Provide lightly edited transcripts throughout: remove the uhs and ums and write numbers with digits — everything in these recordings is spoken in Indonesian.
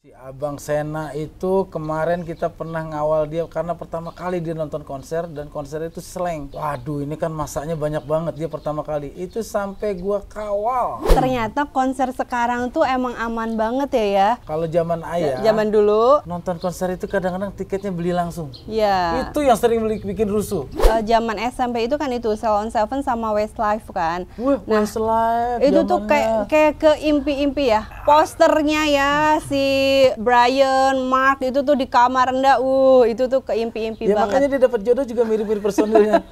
Si Abang Sena itu kemarin kita pernah ngawal dia karena pertama kali dia nonton konser dan konser itu Slank. Waduh, ini kan masanya banyak banget dia pertama kali. Itu sampai gua kawal. Ternyata konser sekarang tuh emang aman banget ya. Kalau zaman ayah, Zaman dulu nonton konser itu kadang-kadang tiketnya beli langsung. ya. Itu yang sering bikin rusuh. Zaman SMP itu kan itu Salon Seven sama Westlife kan. Wah, Westlife Itu tuh zamannya. kayak ke impi-impi ya. Posternya ya si Brian, Mark itu tuh di kamar rendah. Itu tuh ke impi-impi Ya banget. makanya dia dapat jodoh juga mirip-mirip personilnya.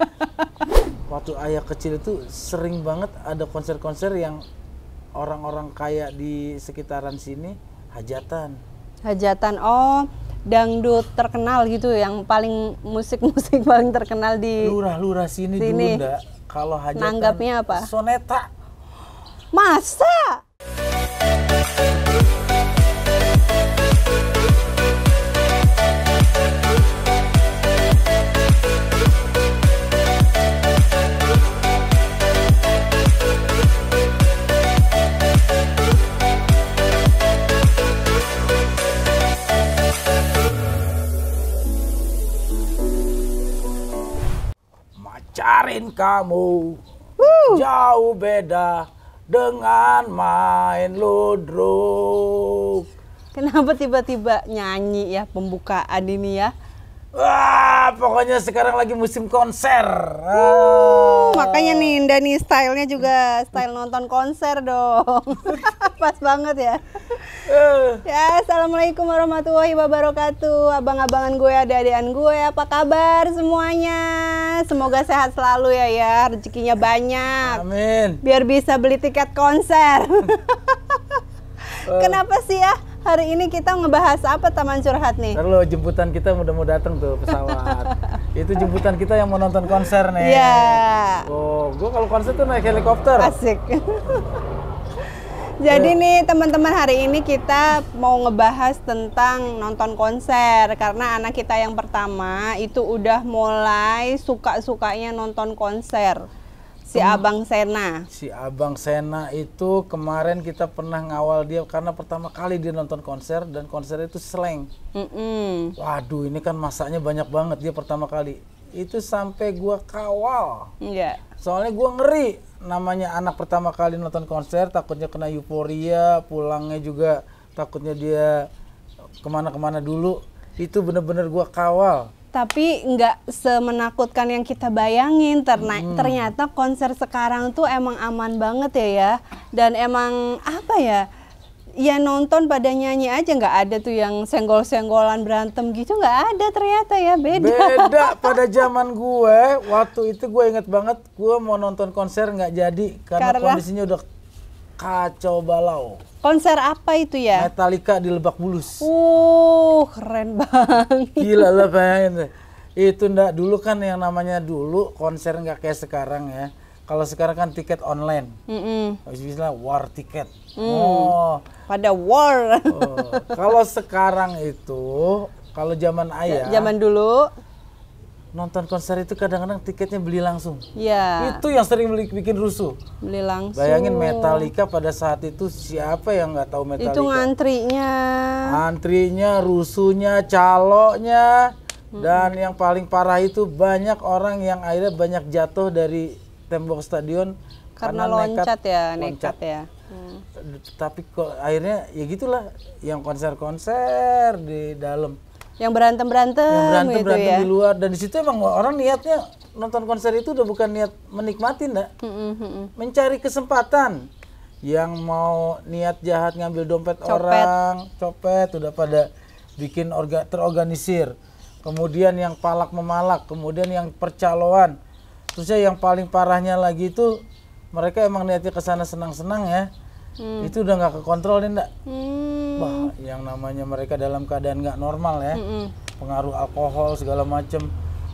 Waktu ayah kecil itu sering banget ada konser-konser yang orang-orang kaya di sekitaran sini hajatan. Hajatan, dangdut terkenal gitu yang paling musik-musik paling terkenal di Lurah-lurah sini dulu ndak kalau hajatan nanggapnya apa? Soneta. Masa? Macarin kamu jauh beda dengan main ludruk. Kenapa tiba-tiba nyanyi ya pembukaan ini ya? Wah, pokoknya sekarang lagi musim konser. Makanya nih, nih stylenya juga style nonton konser dong. Pas banget ya. Ya, assalamualaikum warahmatullahi wabarakatuh. Abang-abangan gue, adik-adikan gue, apa kabar semuanya? Semoga sehat selalu ya, rezekinya banyak. Amin. Biar bisa beli tiket konser. Kenapa sih ya? Hari ini kita ngebahas apa Taman Curhat nih? Ntar lo jemputan kita udah mau datang tuh pesawat. Itu jemputan kita yang mau nonton konser nih. Iya. Oh, gue kalau konser tuh naik helikopter. Asik. Jadi nih teman-teman, hari ini kita mau ngebahas tentang nonton konser. Karena anak kita yang pertama itu udah mulai suka-sukanya nonton konser. Si Abang Sena. Si Abang Sena itu kemarin kita pernah ngawal dia karena pertama kali dia nonton konser dan konser itu Slank. Waduh, ini kan masanya banyak banget dia pertama kali. Itu sampai gua kawal. Iya. Soalnya gua ngeri, namanya anak pertama kali nonton konser takutnya kena euforia, pulangnya juga takutnya dia kemana-kemana dulu. Itu bener-bener gua kawal. Tapi nggak semenakutkan yang kita bayangin. Ternyata konser sekarang tuh emang aman banget ya. Dan emang apa ya? Ya nonton pada nyanyi aja, nggak ada tuh yang senggol-senggolan berantem gitu, nggak ada ternyata ya. Beda pada zaman gue. Waktu itu gue inget banget gue mau nonton konser nggak jadi karena kondisinya udah kacau balau. Konser apa itu ya? Metallica di Lebak Bulus. Keren banget. Gila lah, bayangin. Itu ndak, dulu kan yang namanya dulu konser nggak kayak sekarang ya. Kalau sekarang kan tiket online. Misalnya war tiket. Pada war. Kalau sekarang itu, kalau zaman ayah. Zaman dulu. Nonton konser itu kadang-kadang tiketnya beli langsung. Ya. Itu yang sering bikin rusuh. Beli langsung. Bayangin Metallica pada saat itu, siapa yang nggak tahu Metallica? Itu ngantrinya. Antrinya, rusuhnya, calonya, dan yang paling parah itu banyak orang yang akhirnya banyak jatuh dari tembok stadion karena loncat ya. Tapi kok akhirnya ya gitulah, yang konser-konser di dalam. Yang berantem Gitu ya. Di luar, dan di situ emang orang niatnya nonton konser itu udah bukan niat menikmati, ndak, mencari kesempatan. Yang mau niat jahat ngambil dompet orang, copet, udah pada bikin terorganisir. Kemudian yang palak memalak, kemudian yang percaloan. Terusnya yang paling parahnya lagi itu mereka emang niatnya kesana senang-senang ya. Itu udah nggak kekontrol nih, ndak. Wah, yang namanya mereka dalam keadaan nggak normal ya, pengaruh alkohol segala macem.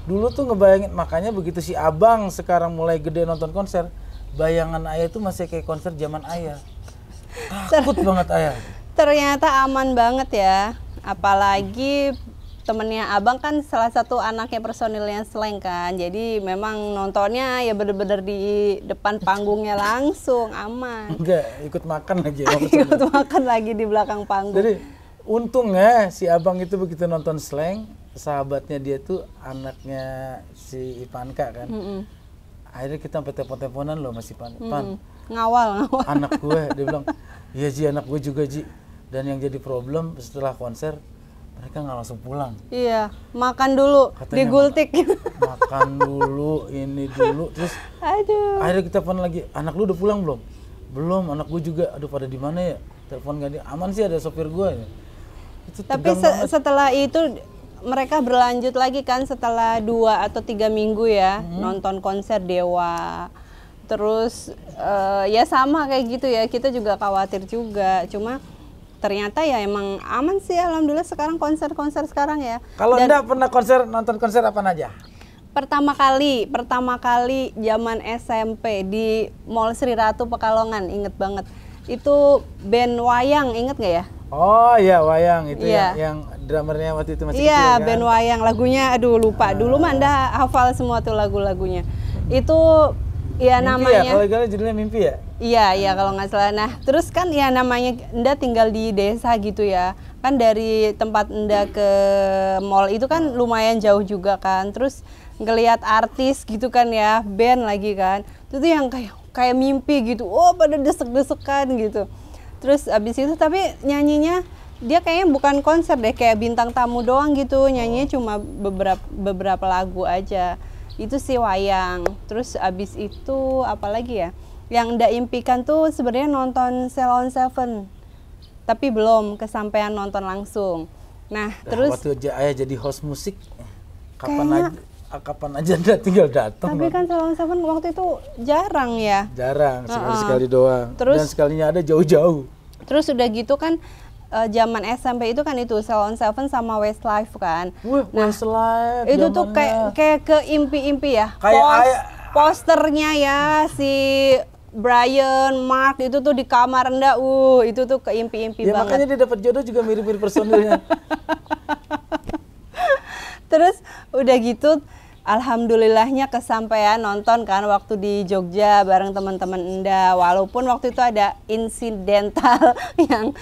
Dulu tuh ngebayangin, makanya begitu si Abang sekarang mulai gede nonton konser, bayangan ayah itu masih kayak konser zaman ayah. Takut banget ayah. Ternyata aman banget ya, apalagi temennya Abang kan salah satu anaknya personilnya Slank kan, jadi memang nontonnya ya bener-bener di depan panggungnya langsung, aman. Enggak, ikut makan lagi. Ikut makan lagi di belakang panggung. Jadi Untungnya si abang itu begitu nonton Slank, sahabatnya dia tuh anaknya si Ipanka kan. Akhirnya kita sampai telepon-teleponan loh Mas Ipan. Ngawal. Anak gue, dia bilang, iya Ji, anak gue juga Ji. Dan yang jadi problem setelah konser, mereka nggak langsung pulang. Iya, makan dulu, Katanya digultik. Makan dulu, ini dulu, terus Aduh. akhirnya kita telepon lagi, anak lu udah pulang belum? Belum, anak gue juga, aduh pada di mana ya? Telepon gak dia, aman sih ada sopir gue ya. Itu Tapi tegang banget. setelah itu mereka berlanjut lagi kan setelah 2 atau 3 minggu ya nonton konser Dewa. Terus ya sama kayak gitu ya, kita juga khawatir juga. Cuma ternyata ya emang aman sih, alhamdulillah sekarang konser-konser sekarang ya. Kalau Anda pernah nonton konser apa aja? Pertama kali zaman SMP di Mall Sri Ratu Pekalongan, inget banget. Itu band Wayang, inget nggak ya? Oh iya, Wayang itu Iya. yang drummernya waktu itu masih Iya, kecil kan? band Wayang, lagunya aduh lupa. Dulu mah Anda hafal semua tuh lagu-lagunya. Itu ya Mimpi namanya. ya, kalau judulnya Mimpi ya? Iya kalau nggak salah. Nah terus kan ya namanya Enda tinggal di desa gitu ya. Kan dari tempat Enda ke mall itu kan lumayan jauh juga kan. Terus ngelihat artis gitu kan ya, band lagi kan. Itu tuh yang kayak mimpi gitu. Oh pada desek-desekan gitu. Terus abis itu tapi nyanyinya dia kayaknya bukan konser deh, kayak bintang tamu doang gitu. Nyanyinya cuma beberapa lagu aja. Itu sih Wayang. Terus abis itu apalagi ya? Yang Nda impikan tuh sebenarnya nonton Ceylon Seven, tapi belum kesampaian nonton langsung. Nah terus waktu Ayah jadi host musik, kapan aja Anda tinggal datang. Tapi kan Ceylon Seven waktu itu jarang ya. Jarang, sekali-sekali doang. Terus, dan sekalinya ada jauh-jauh. Terus udah gitu kan zaman SMP itu kan itu Ceylon Seven sama Westlife kan. Westlife. Itu tuh kayak ke impi-impi ya. Kayak posternya ya si Brian, Mark itu tuh di kamar Enda, itu tuh keimpi-impi ya, banget. Makanya dia dapat jodoh juga mirip-mirip personilnya. Terus udah gitu, alhamdulillahnya kesampaian nonton kan waktu di Jogja bareng teman-teman Enda. Walaupun waktu itu ada insidental yang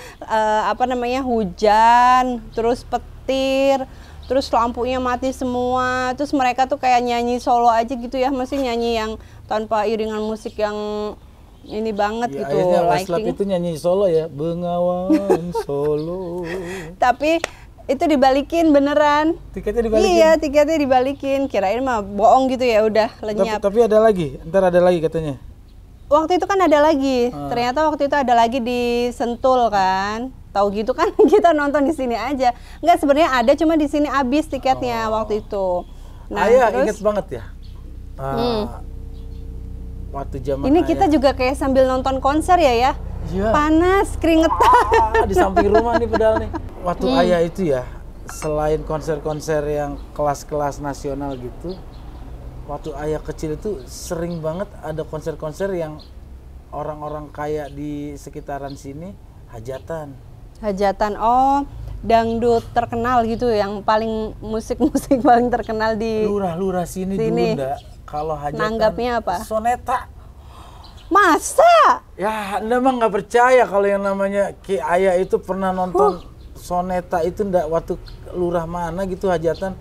hujan, terus petir, terus lampunya mati semua. Terus mereka tuh kayak nyanyi solo aja gitu ya, masih nyanyi yang tanpa iringan musik yang ini banget ya, gitu. Akhirnya Westlife itu nyanyi solo ya, Bengawan Solo. Tapi itu dibalikin beneran. Tiketnya dibalikin? Iya, tiketnya dibalikin. Kirain mah bohong gitu ya, udah lenyap. Tapi ada lagi, ntar ada lagi katanya. Waktu itu kan ada lagi. Ternyata waktu itu ada lagi di Sentul kan. Tahu gitu kan kita nonton di sini aja. Enggak, sebenarnya ada, cuma di sini habis tiketnya waktu itu. Nah, Ayah inget banget ya. Waktu zaman ini kita juga kayak sambil nonton konser ya. Iya. Panas, keringetan. Di samping rumah nih pedal nih. Waktu Ayah itu ya, selain konser-konser yang kelas-kelas nasional gitu, waktu Ayah kecil itu sering banget ada konser-konser yang orang-orang kaya di sekitaran sini hajatan. Hajatan, oh dangdut terkenal gitu, yang paling musik-musik paling terkenal di lurah-lurah sini. Dulu ndak, kalau hajatan nanggapnya apa? Soneta. Masa? Ya, Anda mah nggak percaya kalau yang namanya Ki Ayah itu pernah nonton Soneta itu ndak, waktu lurah mana gitu hajatan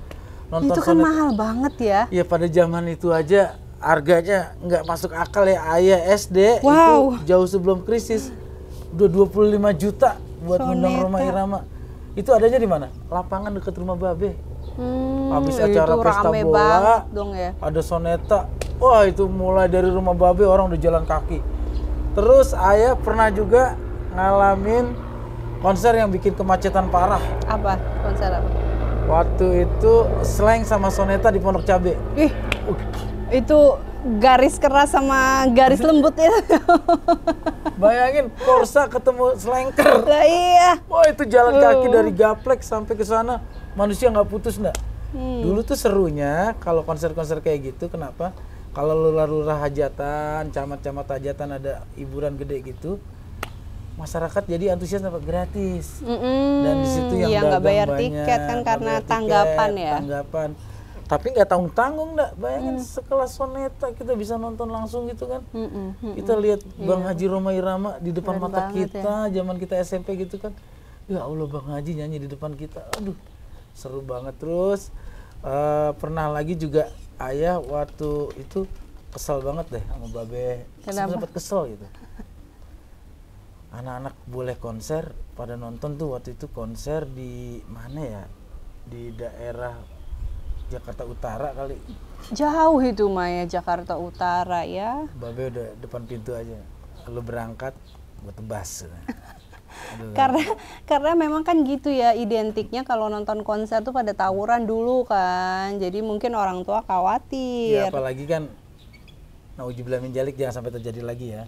nonton itu kan Soneta. mahal banget ya. Ya pada zaman itu aja harganya nggak masuk akal ya. Ayah SD itu jauh sebelum krisis udah 25 juta buat undang Rhoma Irama. Itu adanya di mana? Lapangan dekat rumah Babe. Habis acara pesta bola dong ya. Ada Soneta. Wah, itu mulai dari rumah Babe orang udah jalan kaki. Terus Ayah pernah juga ngalamin konser yang bikin kemacetan parah. Apa? Konser apa? Waktu itu Slank sama Soneta di Pondok Cabe. Itu garis keras sama garis lembut ya. Bayangin Korsa ketemu Slanker. Iya. Wah, itu jalan kaki dari Gaplek sampai ke sana manusia nggak putus nggak. Dulu tuh serunya kalau konser-konser kayak gitu, kenapa? Kalau lurah-lurah hajatan, camat-camat hajatan ada hiburan gede gitu, masyarakat jadi antusias dapat gratis. Dan di situ yang nggak bayar banyak, tiket kan karena tanggapan ya. Tanggapan. Tapi nggak tanggung-tanggung nggak. Bayangin sekelas Soneta kita bisa nonton langsung gitu kan. Kita lihat Bang Haji Rhoma Irama di depan mata kita, zaman kita SMP gitu kan. Ya Allah, Bang Haji nyanyi di depan kita, aduh seru banget. Terus pernah lagi juga ayah waktu itu kesel banget deh sama Babe, sempat kesel gitu. Anak-anak boleh konser, pada nonton tuh waktu itu konser di mana ya, di daerah Jakarta Utara kali. Jauh itu Maya, Jakarta Utara ya. Babe udah depan pintu aja, lu berangkat gue tebas. Karena memang kan gitu ya identiknya kalau nonton konser tuh pada tawuran dulu kan, jadi mungkin orang tua khawatir. Ya apalagi kan, nauzubillah min dzalik, jangan sampai terjadi lagi ya.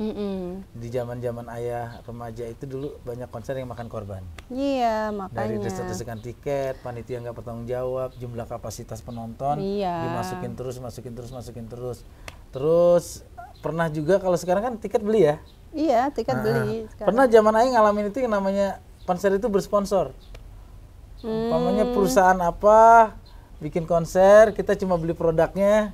Di zaman ayah remaja itu dulu banyak konser yang makan korban. Iya, makanya. Dari desek-desekan tiket, panitia nggak bertanggung jawab, jumlah kapasitas penonton dimasukin terus. Terus pernah juga, kalau sekarang kan tiket beli ya. Iya, tiket beli. Sekarang. Pernah zaman ayah ngalamin itu yang namanya konser itu bersponsor. Umpamanya perusahaan apa bikin konser, kita cuma beli produknya,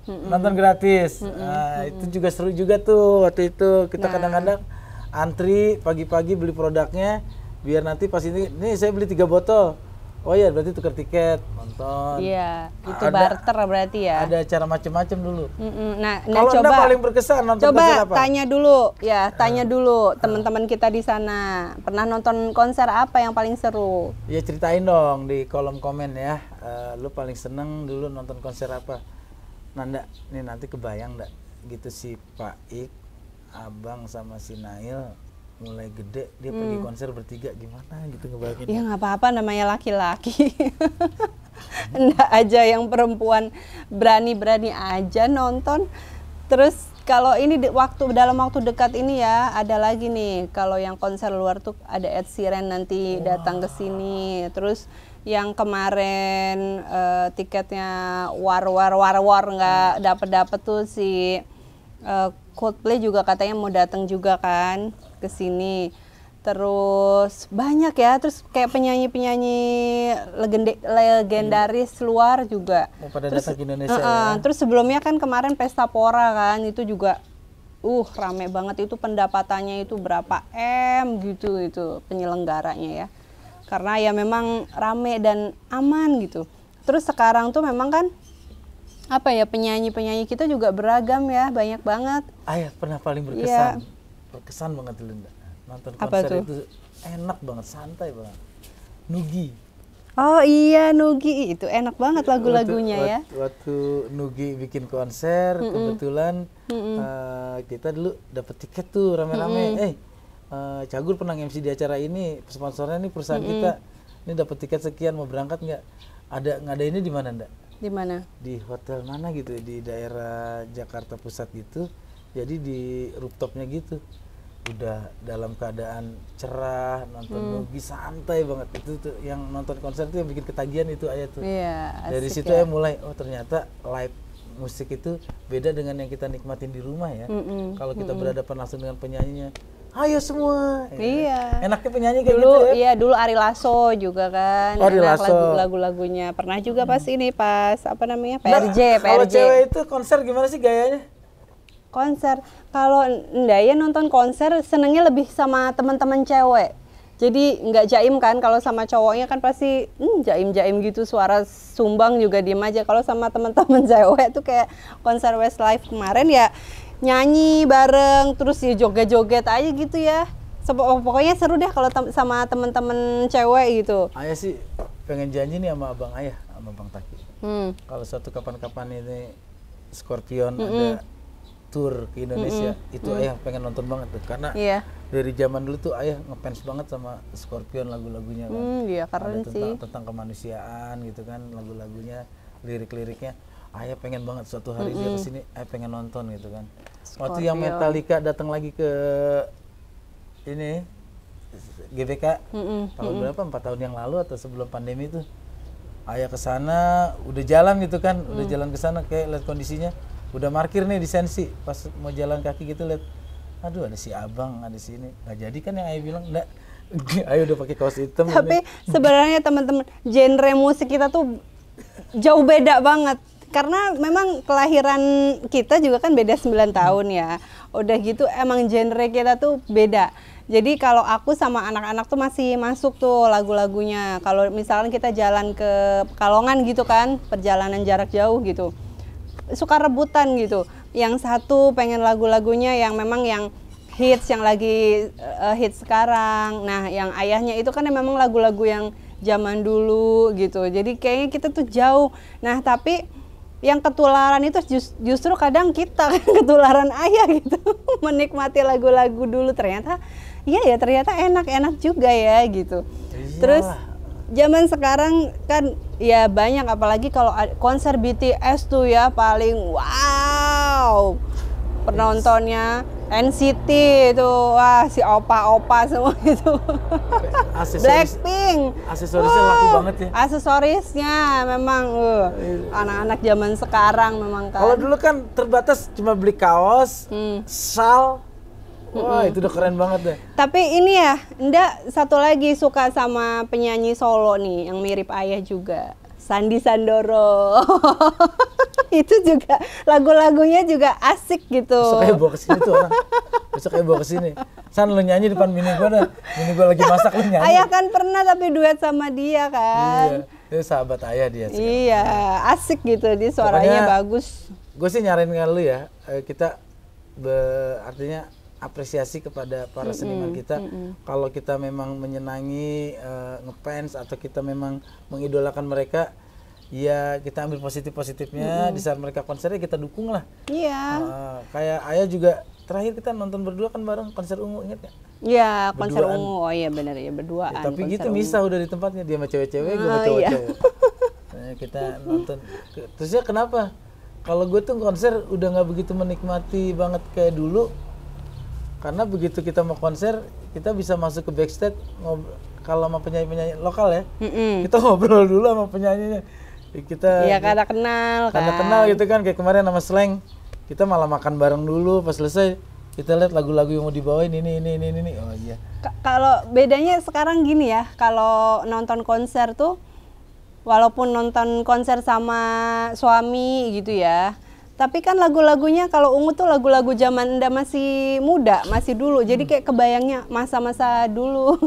nonton gratis. Nah, itu juga seru juga tuh waktu itu. Kita kadang-kadang antri pagi-pagi beli produknya, biar nanti pas ini saya beli 3 botol. Oh iya, berarti tukar tiket, nonton. Iya, itu barter berarti ya. Ada cara macam-macam dulu. Nah kalau coba Anda paling berkesan nonton konser apa? Tanya dulu teman-teman kita di sana. Pernah nonton konser apa yang paling seru? Ya ceritain dong di kolom komen ya. Lu paling seneng dulu nonton konser apa? Nanda, nih nanti kebayang nggak gitu si Pak Ik, Abang sama si Nail mulai gede dia pergi konser bertiga, gimana gitu ngebayangin? Ya nggak apa-apa, namanya laki-laki. Enggak aja yang perempuan berani-berani aja nonton. Terus kalau ini dalam waktu dekat ini ya ada lagi nih, kalau yang konser luar tuh ada Ed Sheeran nanti datang ke sini. Terus yang kemarin tiketnya war nggak dapet tuh si Coldplay juga katanya mau datang juga kan ke sini. Terus banyak ya, terus kayak penyanyi-penyanyi legendaris luar juga. Mau pada datang ke Indonesia ya. Terus sebelumnya kan kemarin Pesta Pora kan, itu juga rame banget, itu pendapatannya itu berapa M gitu itu penyelenggaranya ya. Karena ya memang rame dan aman gitu. Terus sekarang tuh memang kan apa ya, penyanyi-penyanyi kita juga beragam ya, banyak banget. Ayah pernah paling berkesan. Berkesan banget dulu nonton konser itu, enak banget, santai banget. Nugi. Oh iya, Nugi itu enak banget lagu-lagunya ya. Waktu Nugi bikin konser, kebetulan kita dulu dapet tiket tuh rame-rame. Cagur pernah MC di acara ini, sponsornya nih perusahaan kita. Ini dapat tiket sekian, mau berangkat nggak? Ngadainnya di mana ndak? Di mana? Di hotel mana gitu, di daerah Jakarta Pusat gitu. Jadi di rooftopnya gitu. Udah dalam keadaan cerah, nonton Nugi santai banget. Itu tuh yang nonton konser tuh yang bikin ketagihan itu ayah tuh. Iya, dari situ ya mulai, oh ternyata live musik itu beda dengan yang kita nikmatin di rumah ya. Kalau kita berhadapan langsung dengan penyanyinya, ayo semua. Iya. Enaknya penyanyi kayak dulu, gitu ya. Iya, dulu Ari Lasso juga kan. Oh, Ari Lasso. Lagu-lagunya. Pernah juga pas apa namanya? PRJ. Kalau cewek itu konser gimana sih gayanya? Konser, kalau Ndaya nonton konser senengnya lebih sama teman-teman cewek. Jadi nggak jaim kan, kalau sama cowoknya kan pasti jaim-jaim gitu, suara sumbang juga diem aja. Kalau sama teman-teman cewek tuh kayak konser Westlife kemarin ya nyanyi bareng, terus ya joget-joget aja gitu ya. Pokoknya seru deh kalau sama teman-teman cewek gitu. Ayah sih pengen janji nih sama abang ayah, sama Bang Taki. Kalau suatu kapan-kapan ini Scorpion ada tour ke Indonesia, itu ayah pengen nonton banget tuh, karena dari zaman dulu tuh ayah ngefans banget sama Scorpion, lagu-lagunya kan. Iya, keren sih. Tentang kemanusiaan gitu kan, lagu-lagunya, lirik-liriknya. Ayah pengen banget suatu hari dia kesini, ayah pengen nonton gitu kan. Waktu yang Metallica datang lagi ke ini GBK tahun berapa, 4 tahun yang lalu atau sebelum pandemi tuh, ayah kesana udah jalan gitu kan, udah jalan ke sana kayak lihat kondisinya. Udah parkir nih di Sensi, pas mau jalan kaki gitu lihat, aduh ada si abang ada sini, nggak jadi kan yang ayah bilang, enggak, ayah udah pakai kaos hitam. Tapi sebenarnya teman-teman, genre musik kita tuh jauh beda banget, karena memang kelahiran kita juga kan beda 9 tahun ya, udah gitu emang genre kita tuh beda. Jadi kalau aku sama anak-anak tuh masih masuk tuh lagu-lagunya. Kalau misalkan kita jalan ke Pekalongan gitu kan, perjalanan jarak jauh gitu, suka rebutan gitu. Yang satu pengen lagu-lagunya yang memang yang hits, yang lagi hits sekarang. Nah, yang ayahnya itu kan memang lagu-lagu yang zaman dulu gitu. Jadi kayaknya kita tuh jauh. Nah, tapi yang ketularan itu justru kadang kita ketularan ayah gitu. Menikmati lagu-lagu dulu, ternyata iya ya, ternyata enak-enak juga ya gitu. Iyalah. Terus zaman sekarang kan ya banyak, apalagi kalau konser BTS tuh ya paling wow. Penontonnya NCT itu, wah si opa-opa semua itu. Blackpink. Aksesorisnya laku banget ya. Aksesorisnya memang anak-anak zaman sekarang memang kan. Kalau dulu kan terbatas cuma beli kaos, shal. Wah, itu udah keren banget deh. Tapi ini ya, Nda satu lagi suka sama penyanyi solo nih yang mirip ayah juga. Sandy Sandoro. Itu juga lagu-lagunya juga asik gitu. Besok kayak bawa kesini tuh orang. Besok kayak bawa kesini. San, lu nyanyi depan bini gua dah. Bini gua lagi masak, lu nyanyi. Ayah kan pernah tapi duet sama dia kan. Iya, itu sahabat ayah dia sekarang. Iya, asik gitu, dia suaranya Pokoknya, bagus. Gue sih nyaranin ke lu ya, kita artinya apresiasi kepada para seniman kita. Kalau kita memang menyenangi ngefans atau kita memang mengidolakan mereka, ya kita ambil positifnya. Di saat mereka konsernya kita dukung lah. Iya. Kayak ayah juga terakhir kita nonton berdua kan bareng konser Ungu, inget gak? Iya, konser Berduaan. Ungu. Oh iya benar ya, berduaan. Ya, tapi konser gitu Ungu. misah udah di tempatnya, dia sama cewek-cewek, gue sama cowok-cowok. Nah, kita nonton. Terusnya kenapa? Kalau gue tuh konser udah nggak begitu menikmati banget kayak dulu. Karena begitu kita mau konser, kita bisa masuk ke backstage kalau sama penyanyi-penyanyi lokal ya. Kita ngobrol dulu sama penyanyinya. Kita ya karena kenal kan. Karena kenal gitu kan, kayak kemarin sama Slang. Kita malah makan bareng dulu, pas selesai kita lihat lagu-lagu yang mau dibawain ini. Oh iya. Kalau bedanya sekarang gini ya, kalau nonton konser tuh walaupun nonton konser sama suami gitu ya, tapi kan lagu-lagunya kalau Ungu tuh lagu-lagu zaman Anda masih muda, masih dulu. Jadi kayak kebayangnya masa-masa dulu.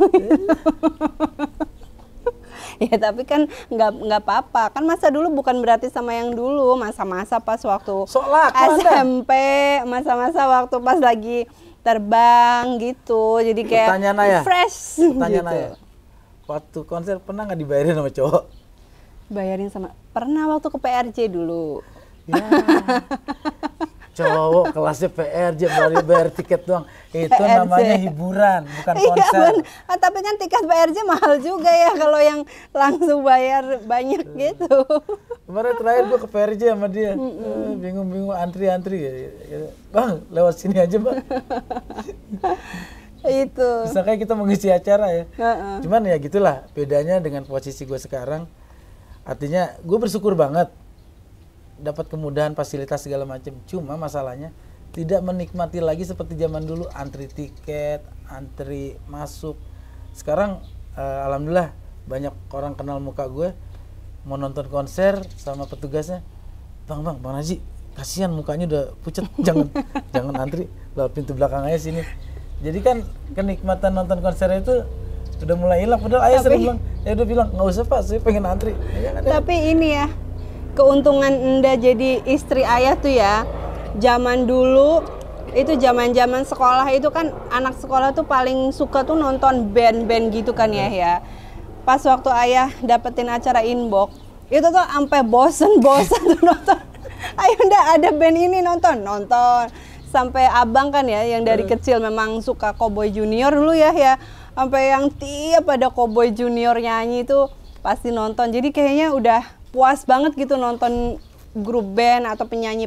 Ya tapi kan nggak apa-apa. Kan masa dulu bukan berarti sama yang dulu. Masa-masa pas waktu SMP, masa-masa waktu pas lagi terbang gitu. Jadi kayak fresh Pertanyaan gitu. Ayah. Waktu konser pernah nggak dibayarin sama cowok? Bayarin sama, pernah waktu ke PRJ dulu. Ya, cowok kelasnya PRJ bayar tiket doang. Itu PRJ. Namanya hiburan, bukan konser. Iya, tapi kan tiket PRJ mahal juga ya kalau yang langsung bayar banyak gitu. Kemarin terakhir gue ke PRJ sama dia, bingung antri-antri ya. Bang, lewat sini aja bang. Itu. Misalnya kita mengisi acara ya. Cuman ya gitulah bedanya dengan posisi gue sekarang. Artinya gue bersyukur banget dapat kemudahan, fasilitas segala macam. Cuma masalahnya tidak menikmati lagi seperti zaman dulu, antri tiket, antri masuk. Sekarang alhamdulillah banyak orang kenal muka gue, mau nonton konser sama petugasnya, bang Haji, kasihan mukanya udah pucat, jangan antri, lewat pintu belakang aja sini. Jadi kan kenikmatan nonton konser itu udah mulai hilang. Padahal ayah sering bilang, nggak usah pak, saya pengen antri. Ya, kan, tapi ini ya, keuntungan Anda jadi istri ayah tuh ya, zaman dulu itu zaman sekolah itu kan anak sekolah tuh paling suka tuh nonton band-band gitu kan ya. Pas waktu ayah dapetin acara inbox, itu tuh sampai bosen tuh nonton. Ayo udah ada band ini nonton. Sampai abang kan ya yang dari kecil memang suka Cowboy Junior dulu ya. Sampai yang tiap ada Cowboy Junior nyanyi itu pasti nonton. Jadi kayaknya udah puas banget gitu nonton grup band atau penyanyi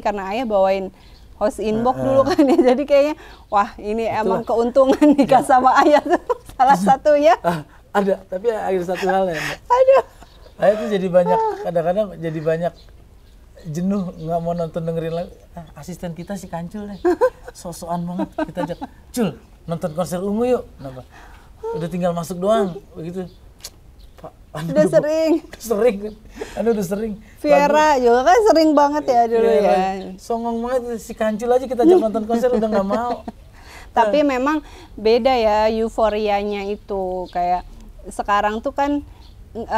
karena ayah bawain host inbox dulu kan ya. Jadi kayaknya wah ini itulah. Emang keuntungan nikah sama ayah tuh salah satunya. Ada, tapi ada satu hal ya. Aduh. Ayah tuh jadi banyak, kadang-kadang jadi banyak jenuh nggak mau nonton dengerin lagu. Asisten kita si Kancul deh, so-soan banget kita ajak, Cul nonton konser Ungu yuk. Kenapa? Udah tinggal masuk doang, begitu. Udah sering. Viera juga kan sering banget ya dulu ya. Songong banget si Kancil aja kita ajak nonton konser udah nggak mau. Tapi memang beda ya euforianya itu. Kayak sekarang tuh kan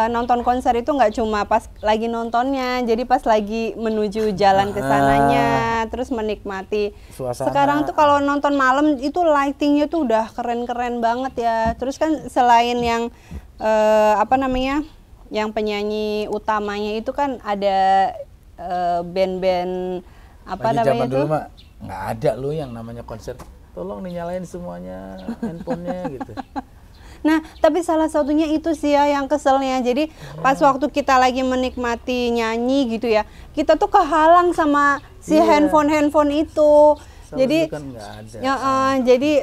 nonton konser itu nggak cuma pas lagi nontonnya, jadi pas lagi menuju jalan ke sananya, terus menikmati suasana. Sekarang tuh kalau nonton malam itu lightingnya tuh udah keren-keren banget ya. Terus kan selain yang yang penyanyi utamanya itu kan ada band-band zaman dulu mah nggak ada loh yang namanya konser. Tolong dinyalain semuanya handphonenya gitu. Nah, tapi salah satunya itu sih ya yang keselnya. Jadi pas waktu kita lagi menikmati nyanyi gitu ya, kita tuh kehalang sama si handphone itu. Jadi kan nggak ada. Jadi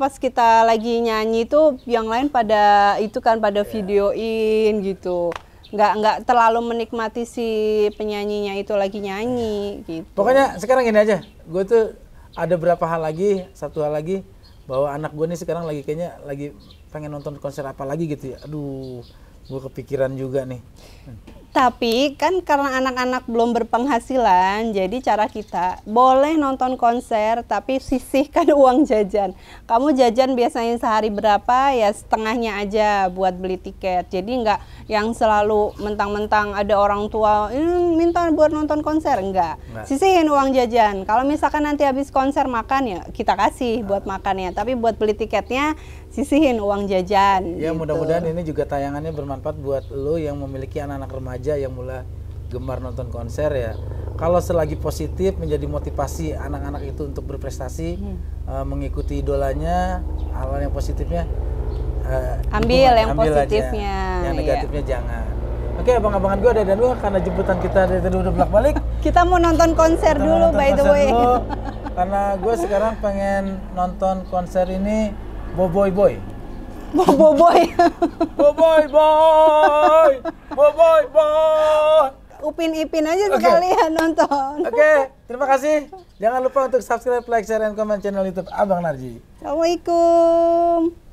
pas kita lagi nyanyi tuh yang lain pada pada videoin gitu. Nggak terlalu menikmati si penyanyinya itu lagi nyanyi gitu. Pokoknya sekarang gini aja, gue tuh ada berapa hal lagi, satu hal lagi, bahwa anak gue nih sekarang kayaknya lagi pengen nonton konser apa lagi gitu ya. Aduh, gue kepikiran juga nih. Tapi kan karena anak-anak belum berpenghasilan, jadi cara kita boleh nonton konser tapi sisihkan uang jajan. Kamu jajan biasanya sehari berapa, ya setengahnya aja buat beli tiket. Jadi nggak yang selalu mentang-mentang ada orang tua minta buat nonton konser, enggak. Sisihin uang jajan. Kalau misalkan nanti habis konser makan ya kita kasih buat makannya, tapi buat beli tiketnya sisihin uang jajan. Ya gitu. Mudah-mudahan ini juga tayangannya bermanfaat buat lo yang memiliki anak-anak remaja yang mulai gemar nonton konser ya. Kalau selagi positif menjadi motivasi anak-anak itu untuk berprestasi, mengikuti idolanya, hal yang positifnya ambil yang positifnya. Aja. Yang negatifnya jangan. Oke, abang-abangan gue ada dulu karena jemputan kita dari tadi udah bolak-balik. Kita mau nonton konser dulu by the way. Karena gue sekarang pengen nonton konser ini Boboiboy Boy. Boboiboy. Boboiboy. Boboiboy. Upin Ipin aja sekalian nonton. Oke, terima kasih. Jangan lupa untuk subscribe, like, share, dan komen channel YouTube Abang Narji. Assalamualaikum.